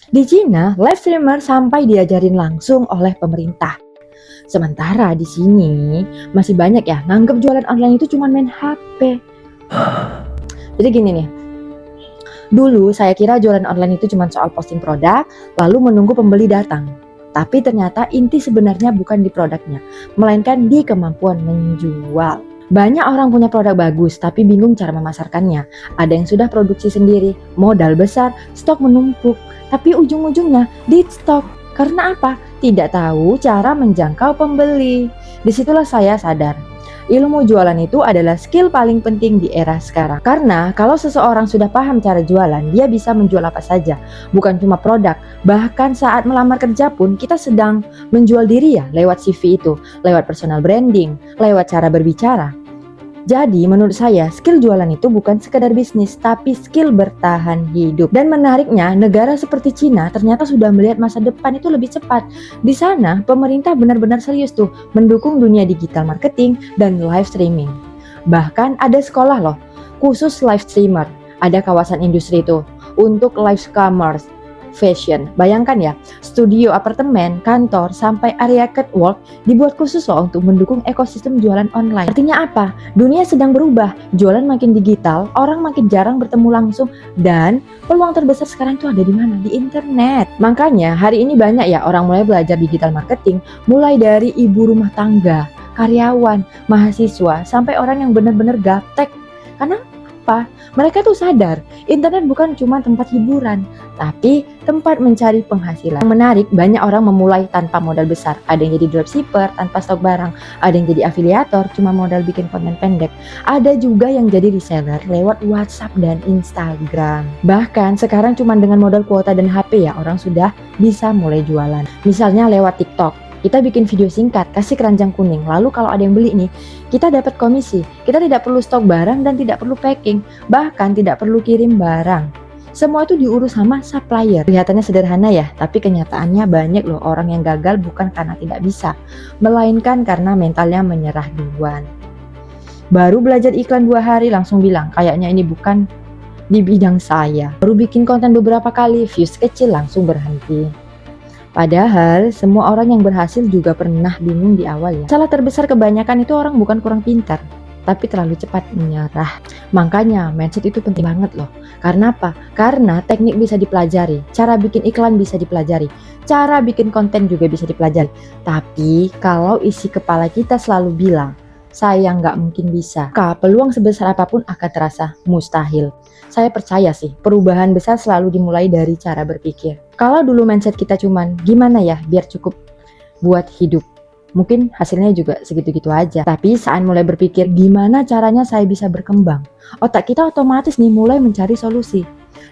Di Cina, live streamer sampai diajarin langsung oleh pemerintah. Sementara di sini masih banyak ya nganggep jualan online itu cuma main HP. Jadi gini nih, dulu saya kira jualan online itu cuma soal posting produk, lalu menunggu pembeli datang. Tapi ternyata inti sebenarnya bukan di produknya, melainkan di kemampuan menjual. Banyak orang punya produk bagus tapi bingung cara memasarkannya. Ada yang sudah produksi sendiri, modal besar, stok menumpuk, tapi ujung-ujungnya dead stock. Karena apa? Tidak tahu cara menjangkau pembeli. Disitulah saya sadar, ilmu jualan itu adalah skill paling penting di era sekarang. Karena kalau seseorang sudah paham cara jualan, dia bisa menjual apa saja, bukan cuma produk. Bahkan saat melamar kerja pun kita sedang menjual diri ya lewat CV itu, lewat personal branding, lewat cara berbicara. Jadi menurut saya skill jualan itu bukan sekedar bisnis tapi skill bertahan hidup. Dan menariknya negara seperti Cina ternyata sudah melihat masa depan itu lebih cepat. Di sana pemerintah benar-benar serius tuh mendukung dunia digital marketing dan live streaming. Bahkan ada sekolah loh khusus live streamer. Ada kawasan industri itu untuk live commerce, fashion. Bayangkan ya, studio apartemen, kantor, sampai area catwalk dibuat khusus loh untuk mendukung ekosistem jualan online. Artinya apa? Dunia sedang berubah, jualan makin digital, orang makin jarang bertemu langsung, dan peluang terbesar sekarang itu ada di mana? Di internet. Makanya hari ini banyak ya orang mulai belajar digital marketing, mulai dari ibu rumah tangga, karyawan, mahasiswa, sampai orang yang benar-benar gaptek. Karena apa? Mereka tuh sadar, internet bukan cuma tempat hiburan, tapi tempat mencari penghasilan. Yang menarik, banyak orang memulai tanpa modal besar. Ada yang jadi dropshipper tanpa stok barang, ada yang jadi afiliator cuma modal bikin konten pendek. Ada juga yang jadi reseller lewat WhatsApp dan Instagram. Bahkan sekarang cuma dengan modal kuota dan HP ya orang sudah bisa mulai jualan. Misalnya lewat TikTok. Kita bikin video singkat, kasih keranjang kuning. Lalu kalau ada yang beli nih, kita dapat komisi. Kita tidak perlu stok barang dan tidak perlu packing. Bahkan tidak perlu kirim barang. Semua itu diurus sama supplier. Kelihatannya sederhana ya, tapi kenyataannya banyak loh orang yang gagal bukan karena tidak bisa, melainkan karena mentalnya menyerah duluan. Baru belajar iklan 2 hari langsung bilang, kayaknya ini bukan di bidang saya. Baru bikin konten beberapa kali, views kecil langsung berhenti. Padahal semua orang yang berhasil juga pernah bingung di awal ya. Salah terbesar kebanyakan itu orang bukan kurang pintar, tapi terlalu cepat menyerah. Makanya mindset itu penting banget loh. Karena apa? Karena teknik bisa dipelajari, cara bikin iklan bisa dipelajari, cara bikin konten juga bisa dipelajari. Tapi kalau isi kepala kita selalu bilang, saya nggak mungkin bisa, maka peluang sebesar apapun akan terasa mustahil. Saya percaya sih, perubahan besar selalu dimulai dari cara berpikir. Kalau dulu mindset kita cuman gimana ya biar cukup buat hidup, mungkin hasilnya juga segitu-gitu aja. Tapi saat mulai berpikir gimana caranya saya bisa berkembang, otak kita otomatis nih mulai mencari solusi.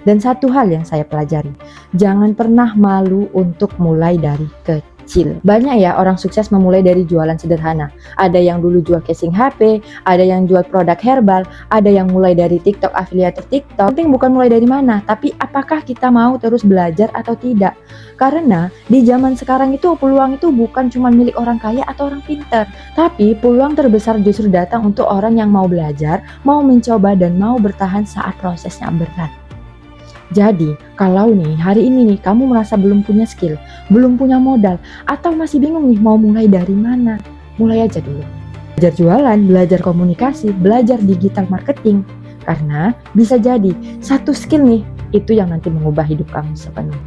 Dan satu hal yang saya pelajari, jangan pernah malu untuk mulai dari kecil. Banyak ya orang sukses memulai dari jualan sederhana. Ada yang dulu jual casing HP, ada yang jual produk herbal, ada yang mulai dari TikTok, afiliator TikTok. Penting bukan mulai dari mana, tapi apakah kita mau terus belajar atau tidak. Karena di zaman sekarang itu peluang itu bukan cuma milik orang kaya atau orang pintar, tapi peluang terbesar justru datang untuk orang yang mau belajar, mau mencoba, dan mau bertahan saat prosesnya berat. Jadi, kalau nih hari ini nih kamu merasa belum punya skill, belum punya modal, atau masih bingung nih mau mulai dari mana, mulai aja dulu. Belajar jualan, belajar komunikasi, belajar digital marketing. Karena bisa jadi satu skill nih itu yang nanti mengubah hidup kamu sepenuhnya.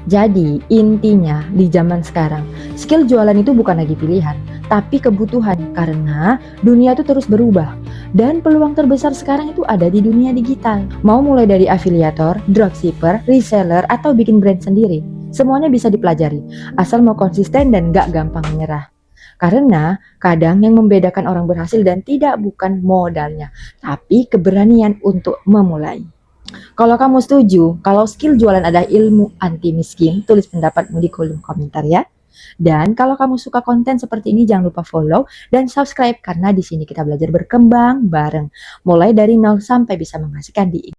Jadi intinya di zaman sekarang, skill jualan itu bukan lagi pilihan, tapi kebutuhan. Karena dunia itu terus berubah. Dan peluang terbesar sekarang itu ada di dunia digital. Mau mulai dari afiliator, dropshipper, reseller, atau bikin brand sendiri, semuanya bisa dipelajari. Asal mau konsisten dan gak gampang menyerah. Karena kadang yang membedakan orang berhasil dan tidak bukan modalnya, tapi keberanian untuk memulai. Kalau kamu setuju, kalau skill jualan adalah ilmu anti miskin, tulis pendapatmu di kolom komentar ya. Dan kalau kamu suka konten seperti ini, jangan lupa follow dan subscribe karena di sini kita belajar berkembang bareng, mulai dari nol sampai bisa menghasilkan di